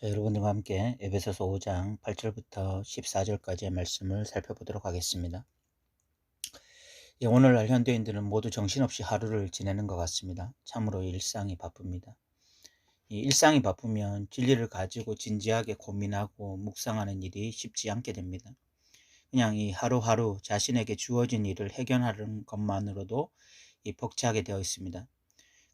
자, 여러분들과 함께 에베소서 5장 8절부터 14절까지의 말씀을 살펴보도록 하겠습니다. 예, 오늘날 현대인들은 모두 정신없이 하루를 지내는 것 같습니다. 참으로 일상이 바쁩니다. 이 일상이 바쁘면 진리를 가지고 진지하게 고민하고 묵상하는 일이 쉽지 않게 됩니다. 그냥 이 하루하루 자신에게 주어진 일을 해결하는 것만으로도 이 벅차게 되어 있습니다.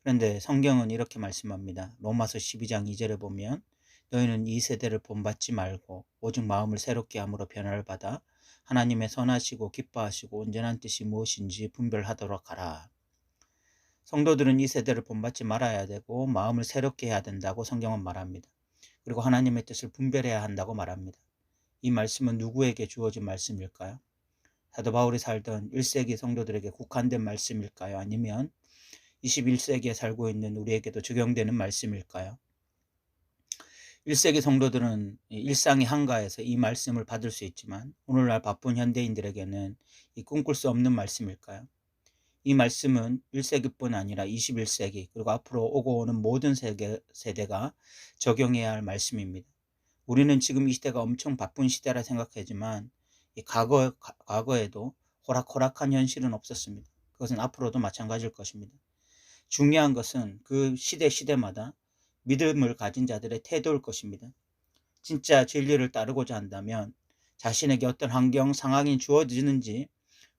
그런데 성경은 이렇게 말씀합니다. 로마서 12장 2절에 보면 너희는 이 세대를 본받지 말고 오직 마음을 새롭게 함으로 변화를 받아 하나님의 선하시고 기뻐하시고 온전한 뜻이 무엇인지 분별하도록 하라. 성도들은 이 세대를 본받지 말아야 되고 마음을 새롭게 해야 된다고 성경은 말합니다. 그리고 하나님의 뜻을 분별해야 한다고 말합니다. 이 말씀은 누구에게 주어진 말씀일까요? 사도 바울이 살던 1세기 성도들에게 국한된 말씀일까요? 아니면 21세기에 살고 있는 우리에게도 적용되는 말씀일까요? 1세기 성도들은 일상이 한가해서 이 말씀을 받을 수 있지만 오늘날 바쁜 현대인들에게는 이 꿈꿀 수 없는 말씀일까요? 이 말씀은 1세기뿐 아니라 21세기 그리고 앞으로 오고 오는 모든 세대가 적용해야 할 말씀입니다. 우리는 지금 이 시대가 엄청 바쁜 시대라 생각하지만 과거에도 호락호락한 현실은 없었습니다. 그것은 앞으로도 마찬가지일 것입니다. 중요한 것은 그 시대마다 믿음을 가진 자들의 태도일 것입니다. 진짜 진리를 따르고자 한다면 자신에게 어떤 환경, 상황이 주어지는지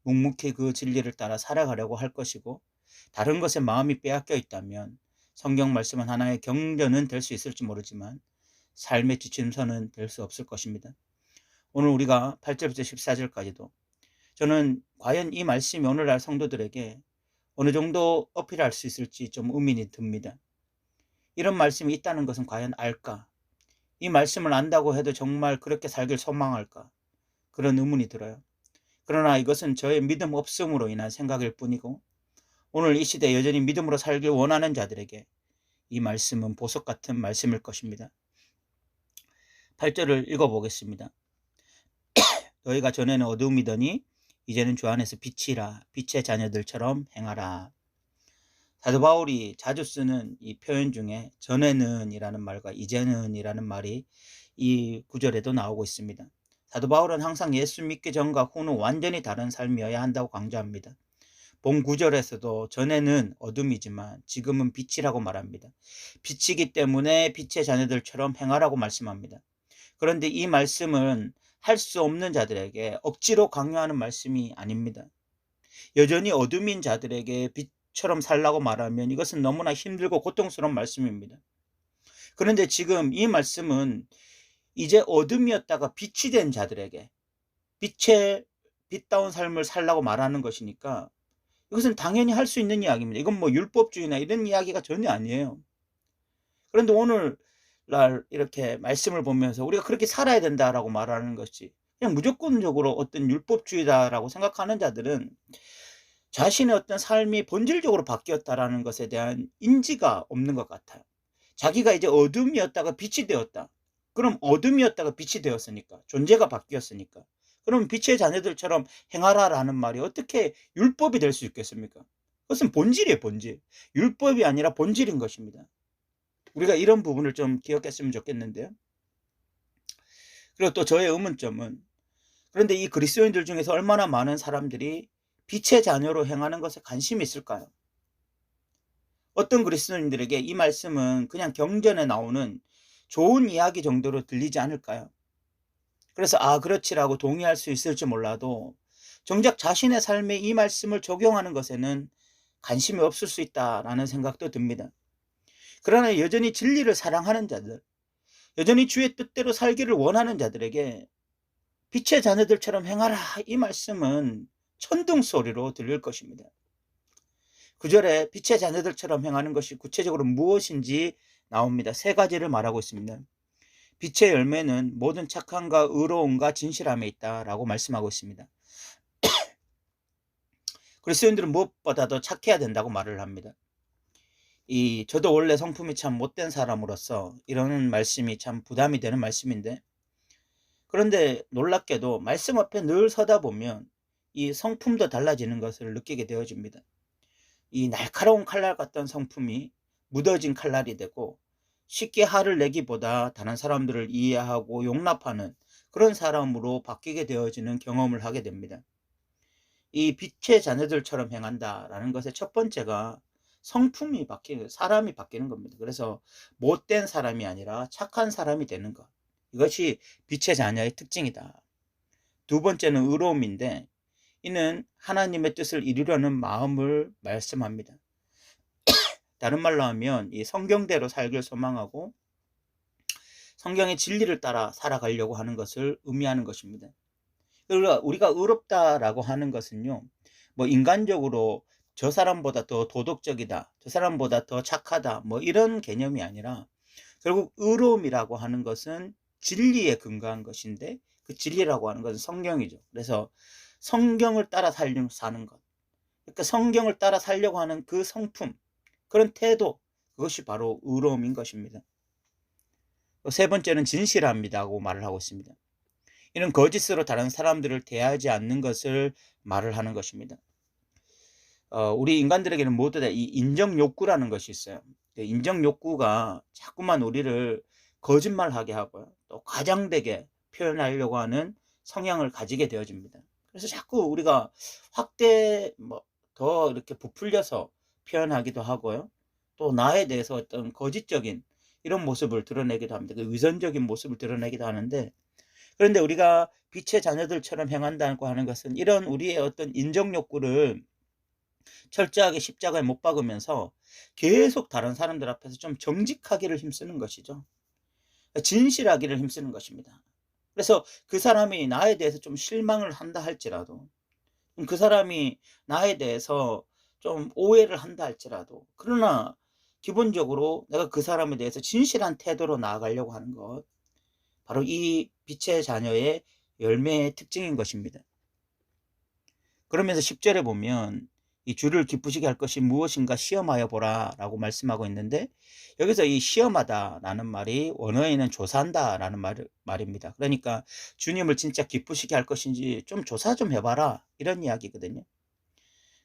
묵묵히 그 진리를 따라 살아가려고 할 것이고, 다른 것에 마음이 빼앗겨 있다면 성경 말씀은 하나의 경전은 될 수 있을지 모르지만 삶의 지침서는 될 수 없을 것입니다. 오늘 우리가 8절부터 14절까지도 저는 과연 이 말씀이 오늘날 성도들에게 어느 정도 어필할 수 있을지 좀 의문이 듭니다. 이런 말씀이 있다는 것은 과연 알까? 이 말씀을 안다고 해도 정말 그렇게 살길 소망할까? 그런 의문이 들어요. 그러나 이것은 저의 믿음 없음으로 인한 생각일 뿐이고, 오늘 이 시대에 여전히 믿음으로 살길 원하는 자들에게 이 말씀은 보석 같은 말씀일 것입니다. 8절을 읽어보겠습니다. 너희가 전에는 어두움이더니 이제는 주 안에서 빛이라, 빛의 자녀들처럼 행하라. 사도 바울이 자주 쓰는 이 표현 중에 전에는 이라는 말과 이제는 이라는 말이 이 구절에도 나오고 있습니다. 사도 바울은 항상 예수 믿기 전과 후는 완전히 다른 삶이어야 한다고 강조합니다. 본 구절에서도 전에는 어둠이지만 지금은 빛이라고 말합니다. 빛이기 때문에 빛의 자녀들처럼 행하라고 말씀합니다. 그런데 이 말씀은 할 수 없는 자들에게 억지로 강요하는 말씀이 아닙니다. 여전히 어둠인 자들에게 빛처럼 살라고 말하면 이것은 너무나 힘들고 고통스러운 말씀입니다. 그런데 지금 이 말씀은 이제 어둠이었다가 빛이 된 자들에게 빛다운 삶을 살라고 말하는 것이니까 이것은 당연히 할 수 있는 이야기입니다. 이건 뭐 율법주의나 이런 이야기가 전혀 아니에요. 그런데 오늘날 이렇게 말씀을 보면서 우리가 그렇게 살아야 된다라고 말하는 것이 그냥 무조건적으로 어떤 율법주의다라고 생각하는 자들은 자신의 어떤 삶이 본질적으로 바뀌었다라는 것에 대한 인지가 없는 것 같아요. 자기가 이제 어둠이었다가 빛이 되었다. 그럼 어둠이었다가 빛이 되었으니까, 존재가 바뀌었으니까, 그럼 빛의 자녀들처럼 행하라라는 말이 어떻게 율법이 될 수 있겠습니까? 그것은 본질이에요, 본질. 율법이 아니라 본질인 것입니다. 우리가 이런 부분을 좀 기억했으면 좋겠는데요. 그리고 또 저의 의문점은, 그런데 이 그리스도인들 중에서 얼마나 많은 사람들이 빛의 자녀로 행하는 것에 관심이 있을까요? 어떤 그리스도인들에게 이 말씀은 그냥 경전에 나오는 좋은 이야기 정도로 들리지 않을까요? 그래서 그렇지라고 동의할 수 있을지 몰라도 정작 자신의 삶에 이 말씀을 적용하는 것에는 관심이 없을 수 있다라는 생각도 듭니다. 그러나 여전히 진리를 사랑하는 자들, 여전히 주의 뜻대로 살기를 원하는 자들에게 빛의 자녀들처럼 행하라, 이 말씀은 천둥소리로 들릴 것입니다. 9절에 빛의 자녀들처럼 행하는 것이 구체적으로 무엇인지 나옵니다. 세 가지를 말하고 있습니다. 빛의 열매는 모든 착함과 의로움과 진실함에 있다라고 말씀하고 있습니다. 그리스도인들은 무엇보다도 착해야 된다고 말을 합니다. 저도 원래 성품이 참 못된 사람으로서 이런 말씀이 참 부담이 되는 말씀인데, 그런데 놀랍게도 말씀 앞에 늘 서다 보면 이 성품도 달라지는 것을 느끼게 되어집니다. 이 날카로운 칼날 같던 성품이 무뎌진 칼날이 되고, 쉽게 화를 내기보다 다른 사람들을 이해하고 용납하는 그런 사람으로 바뀌게 되어지는 경험을 하게 됩니다. 이 빛의 자녀들처럼 행한다라는 것의 첫 번째가 성품이 바뀌는, 사람이 바뀌는 겁니다. 그래서 못된 사람이 아니라 착한 사람이 되는 것. 이것이 빛의 자녀의 특징이다. 두 번째는 의로움인데, 이는 하나님의 뜻을 이루려는 마음을 말씀합니다. 다른 말로 하면 이 성경대로 살길 소망하고 성경의 진리를 따라 살아가려고 하는 것을 의미하는 것입니다. 그러니까 우리가 의롭다라고 하는 것은요, 뭐 인간적으로 저 사람보다 더 도덕적이다, 저 사람보다 더 착하다, 뭐 이런 개념이 아니라, 결국 의로움이라고 하는 것은 진리에 근거한 것인데, 그 진리라고 하는 것은 성경이죠. 그래서 성경을 따라 사는 것, 그러니까 성경을 따라 살려고 하는 그 성품, 그런 태도, 그것이 바로 의로움인 것입니다. 세 번째는 진실함이라고 말을 하고 있습니다. 이는 거짓으로 다른 사람들을 대하지 않는 것을 말을 하는 것입니다. 우리 인간들에게는 모두 다 이 인정 욕구라는 것이 있어요. 인정 욕구가 자꾸만 우리를 거짓말하게 하고요, 또 과장되게 표현하려고 하는 성향을 가지게 되어집니다. 그래서 자꾸 우리가 확대 더 이렇게 부풀려서 표현하기도 하고요, 또 나에 대해서 어떤 거짓적인 이런 모습을 드러내기도 합니다. 그 위선적인 모습을 드러내기도 하는데, 그런데 우리가 빛의 자녀들처럼 행한다고 하는 것은 이런 우리의 어떤 인정 욕구를 철저하게 십자가에 못 박으면서 계속 다른 사람들 앞에서 좀 정직하기를 힘쓰는 것이죠. 진실하기를 힘쓰는 것입니다. 그래서 그 사람이 나에 대해서 좀 실망을 한다 할지라도, 그 사람이 나에 대해서 좀 오해를 한다 할지라도, 그러나 기본적으로 내가 그 사람에 대해서 진실한 태도로 나아가려고 하는 것, 바로 이 빛의 자녀의 열매의 특징인 것입니다. 그러면서 10절에 보면 이 주를 기쁘시게 할 것이 무엇인가 시험하여 보라 라고 말씀하고 있는데, 여기서 이 시험하다 라는 말이 원어에는 조사한다 라는 말입니다. 그러니까 주님을 진짜 기쁘시게 할 것인지 좀 조사 좀 해봐라, 이런 이야기거든요.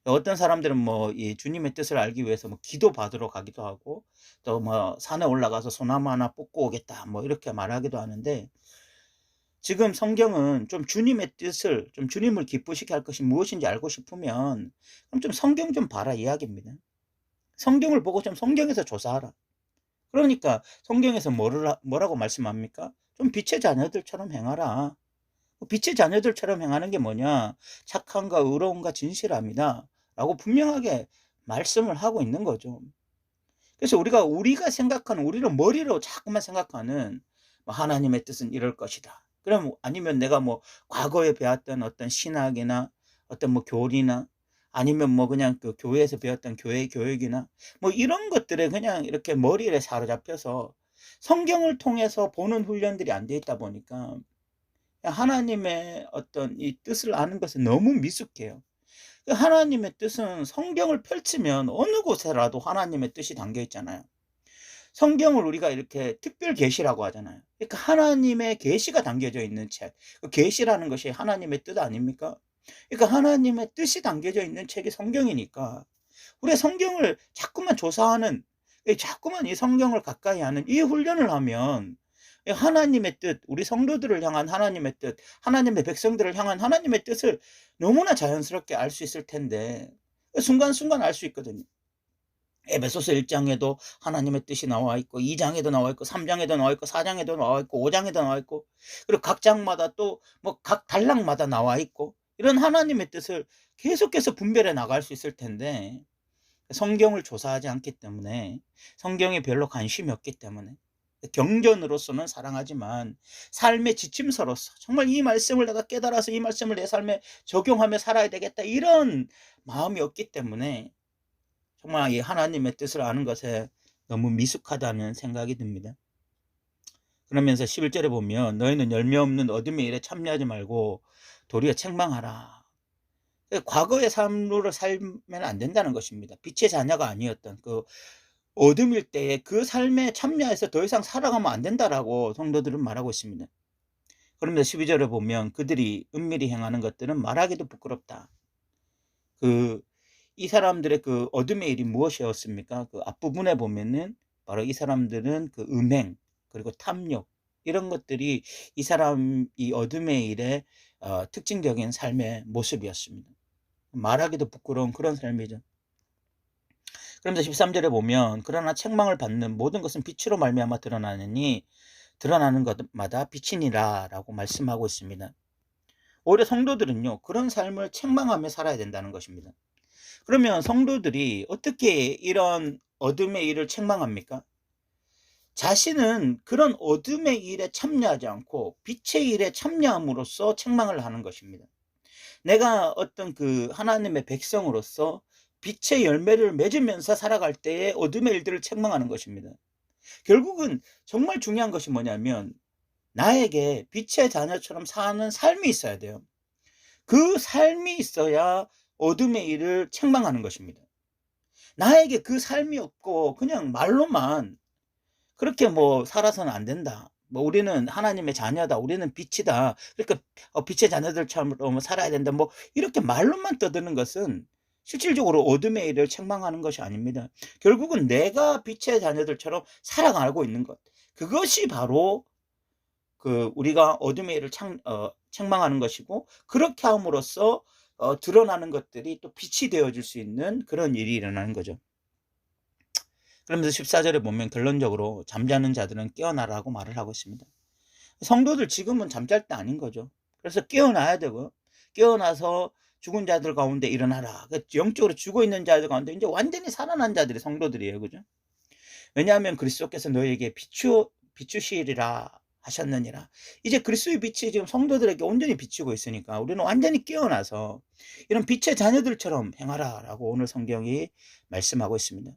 어떤 사람들은 뭐 이 주님의 뜻을 알기 위해서 뭐 기도 받으러 가기도 하고, 또 뭐 산에 올라가서 소나무 하나 뽑고 오겠다, 뭐 이렇게 말하기도 하는데, 지금 성경은 좀 주님의 뜻을, 좀 주님을 기쁘시게 할 것이 무엇인지 알고 싶으면 그럼 좀 성경 좀 봐라 이야기입니다. 성경을 보고 좀 성경에서 조사하라. 그러니까 성경에서 뭐라고 말씀합니까? 좀 빛의 자녀들처럼 행하라. 빛의 자녀들처럼 행하는 게 뭐냐? 착함과 의로움과 진실함이다 라고 분명하게 말씀을 하고 있는 거죠. 그래서 우리가 생각하는, 우리는 머리로 자꾸만 생각하는 뭐 하나님의 뜻은 이럴 것이다, 그럼 아니면 내가 뭐 과거에 배웠던 어떤 신학이나 어떤 뭐 교리나, 아니면 뭐 그냥 그 교회에서 배웠던 교회 교육이나 뭐 이런 것들에 그냥 이렇게 머리에 사로잡혀서 성경을 통해서 보는 훈련들이 안 돼 있다 보니까 하나님의 어떤 이 뜻을 아는 것은 너무 미숙해요. 하나님의 뜻은 성경을 펼치면 어느 곳에라도 하나님의 뜻이 담겨 있잖아요. 성경을 우리가 이렇게 특별 계시라고 하잖아요. 그러니까 하나님의 계시가 담겨져 있는 책. 그 계시라는 것이 하나님의 뜻 아닙니까? 그러니까 하나님의 뜻이 담겨져 있는 책이 성경이니까 우리가 성경을 자꾸만 조사하는, 자꾸만 이 성경을 가까이 하는 이 훈련을 하면 하나님의 뜻, 우리 성도들을 향한 하나님의 뜻, 하나님의 백성들을 향한 하나님의 뜻을 너무나 자연스럽게 알 수 있을 텐데, 순간순간 알 수 있거든요. 에베소서 1장에도 하나님의 뜻이 나와 있고, 2장에도 나와 있고, 3장에도 나와 있고, 4장에도 나와 있고, 5장에도 나와 있고, 그리고 각 장마다 또 뭐 각 단락마다 나와 있고, 이런 하나님의 뜻을 계속해서 분별해 나갈 수 있을 텐데, 성경을 조사하지 않기 때문에, 성경에 별로 관심이 없기 때문에, 경전으로서는 사랑하지만 삶의 지침서로서 정말 이 말씀을 내가 깨달아서 이 말씀을 내 삶에 적용하며 살아야 되겠다, 이런 마음이 없기 때문에 정말 이 하나님의 뜻을 아는 것에 너무 미숙하다는 생각이 듭니다. 그러면서 11절에 보면 너희는 열매 없는 어둠의 일에 참여하지 말고 도리어 책망하라. 과거의 삶으로 살면 안 된다는 것입니다. 빛의 자녀가 아니었던 그 어둠일 때에 그 삶에 참여해서 더 이상 살아가면 안 된다라고 성도들은 말하고 있습니다. 그러면서 12절에 보면 그들이 은밀히 행하는 것들은 말하기도 부끄럽다. 이 사람들의 그 어둠의 일이 무엇이었습니까? 그 앞부분에 보면은 바로 이 사람들은 그 음행 그리고 탐욕 이런 것들이 이 사람 이 어둠의 일의 특징적인 삶의 모습이었습니다. 말하기도 부끄러운 그런 삶이죠. 그러면서 13절에 보면 그러나 책망을 받는 모든 것은 빛으로 말미암아 드러나느니 드러나는 것마다 빛이니라라고 말씀하고 있습니다. 오히려 성도들은요, 그런 삶을 책망하며 살아야 된다는 것입니다. 그러면 성도들이 어떻게 이런 어둠의 일을 책망합니까? 자신은 그런 어둠의 일에 참여하지 않고 빛의 일에 참여함으로써 책망을 하는 것입니다. 내가 어떤 그 하나님의 백성으로서 빛의 열매를 맺으면서 살아갈 때에 어둠의 일들을 책망하는 것입니다. 결국은 정말 중요한 것이 뭐냐면 나에게 빛의 자녀처럼 사는 삶이 있어야 돼요. 그 삶이 있어야 어둠의 일을 책망하는 것입니다. 나에게 그 삶이 없고 그냥 말로만 그렇게 뭐 살아서는 안 된다. 뭐 우리는 하나님의 자녀다. 우리는 빛이다. 그러니까 빛의 자녀들처럼 살아야 된다. 뭐 이렇게 말로만 떠드는 것은 실질적으로 어둠의 일을 책망하는 것이 아닙니다. 결국은 내가 빛의 자녀들처럼 살아가고 있는 것. 그것이 바로 그 우리가 어둠의 일을 책망하는 것이고 그렇게 함으로써 드러나는 것들이 또 빛이 되어줄 수 있는 그런 일이 일어나는 거죠. 그러면서 14절에 보면 결론적으로 잠자는 자들은 깨어나라고 말을 하고 있습니다. 성도들 지금은 잠잘 때 아닌 거죠. 그래서 깨어나야 되고 깨어나서 죽은 자들 가운데 일어나라. 영적으로 죽어 있는 자들 가운데 이제 완전히 살아난 자들이 성도들이에요. 그죠? 왜냐하면 그리스도께서 너희에게 비추시리라 하셨느니라. 이제 그리스도의 빛이 지금 성도들에게 온전히 비추고 있으니까 우리는 완전히 깨어나서 이런 빛의 자녀들처럼 행하라라고 오늘 성경이 말씀하고 있습니다.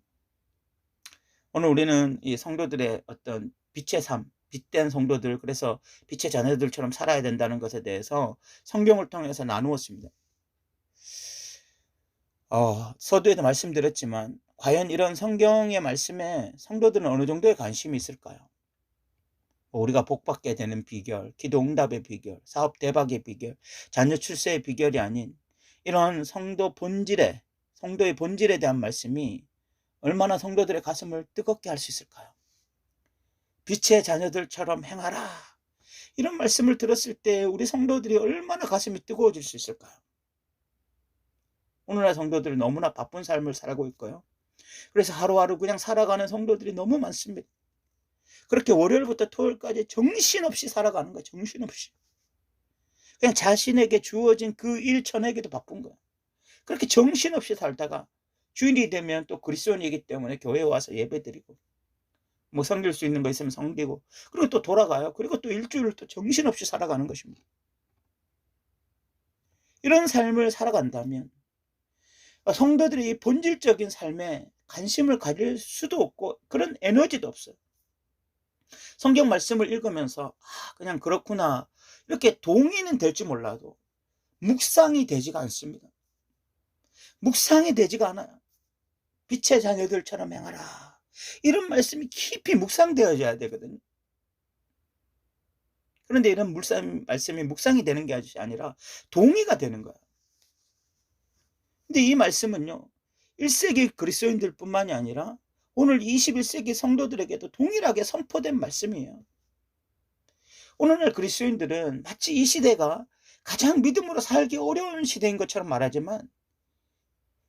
오늘 우리는 이 성도들의 어떤 빛의 삶, 빛된 성도들, 그래서 빛의 자녀들처럼 살아야 된다는 것에 대해서 성경을 통해서 나누었습니다. 서두에도 말씀드렸지만 과연 이런 성경의 말씀에 성도들은 어느 정도의 관심이 있을까요? 우리가 복받게 되는 비결, 기도 응답의 비결, 사업 대박의 비결, 자녀 출세의 비결이 아닌 이런 성도의 본질에 대한 말씀이 얼마나 성도들의 가슴을 뜨겁게 할 수 있을까요? 빛의 자녀들처럼 행하라. 이런 말씀을 들었을 때 우리 성도들이 얼마나 가슴이 뜨거워질 수 있을까요? 오늘날 성도들이 너무나 바쁜 삶을 살고 있고요. 그래서 하루하루 그냥 살아가는 성도들이 너무 많습니다. 그렇게 월요일부터 토요일까지 정신없이 살아가는 거예요. 정신없이. 그냥 자신에게 주어진 그 일 전에게도 바쁜 거예요. 그렇게 정신없이 살다가 주일이 되면 또 그리스도인이기 때문에 교회에 와서 예배드리고 뭐 섬길 수 있는 거 있으면 섬기고 그리고 또 돌아가요. 그리고 또 일주일을 또 정신없이 살아가는 것입니다. 이런 삶을 살아간다면 성도들이 본질적인 삶에 관심을 가질 수도 없고 그런 에너지도 없어요. 성경 말씀을 읽으면서 그냥 그렇구나 이렇게 동의는 될지 몰라도 묵상이 되지가 않습니다. 묵상이 되지가 않아요. 빛의 자녀들처럼 행하라. 이런 말씀이 깊이 묵상되어져야 되거든요. 그런데 이런 말씀이 묵상이 되는 게 아니라 동의가 되는 거예요. 근데 이 말씀은요, 1세기 그리스도인들 뿐만이 아니라 오늘 21세기 성도들에게도 동일하게 선포된 말씀이에요. 오늘날 그리스도인들은 마치 이 시대가 가장 믿음으로 살기 어려운 시대인 것처럼 말하지만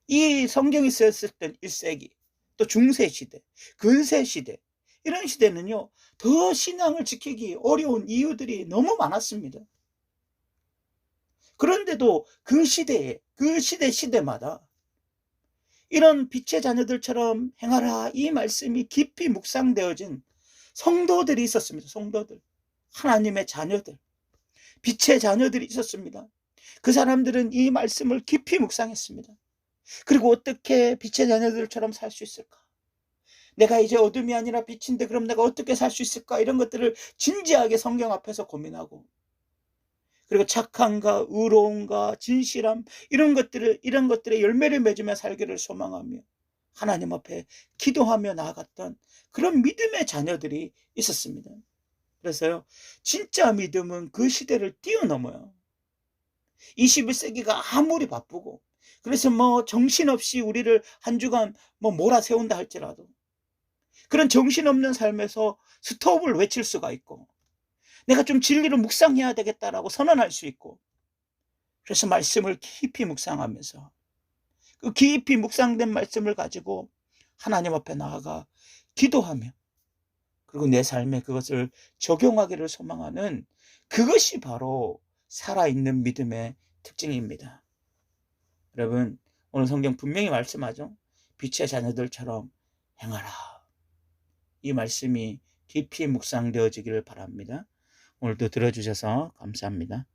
이 성경이 쓰였을 땐 1세기, 또 중세 시대, 근세 시대 이런 시대는요 더 신앙을 지키기 어려운 이유들이 너무 많았습니다. 그런데도 그 시대마다 이런 빛의 자녀들처럼 행하라 이 말씀이 깊이 묵상되어진 성도들이 있었습니다. 성도들, 하나님의 자녀들, 빛의 자녀들이 있었습니다. 그 사람들은 이 말씀을 깊이 묵상했습니다. 그리고 어떻게 빛의 자녀들처럼 살 수 있을까? 내가 이제 어둠이 아니라 빛인데 그럼 내가 어떻게 살 수 있을까? 이런 것들을 진지하게 성경 앞에서 고민하고 그리고 착함과 의로움과 진실함 이런 것들의 열매를 맺으며 살기를 소망하며 하나님 앞에 기도하며 나아갔던 그런 믿음의 자녀들이 있었습니다. 그래서요 진짜 믿음은 그 시대를 뛰어넘어요. 21세기가 아무리 바쁘고 그래서 뭐 정신없이 우리를 한 주간 뭐 몰아세운다 할지라도 그런 정신없는 삶에서 스톱을 외칠 수가 있고, 내가 좀 진리를 묵상해야 되겠다라고 선언할 수 있고, 그래서 말씀을 깊이 묵상하면서 그 깊이 묵상된 말씀을 가지고 하나님 앞에 나아가 기도하며, 그리고 내 삶에 그것을 적용하기를 소망하는, 그것이 바로 살아있는 믿음의 특징입니다. 여러분, 오늘 성경 분명히 말씀하죠. 빛의 자녀들처럼 행하라. 이 말씀이 깊이 묵상되어지기를 바랍니다. 오늘도 들어주셔서 감사합니다.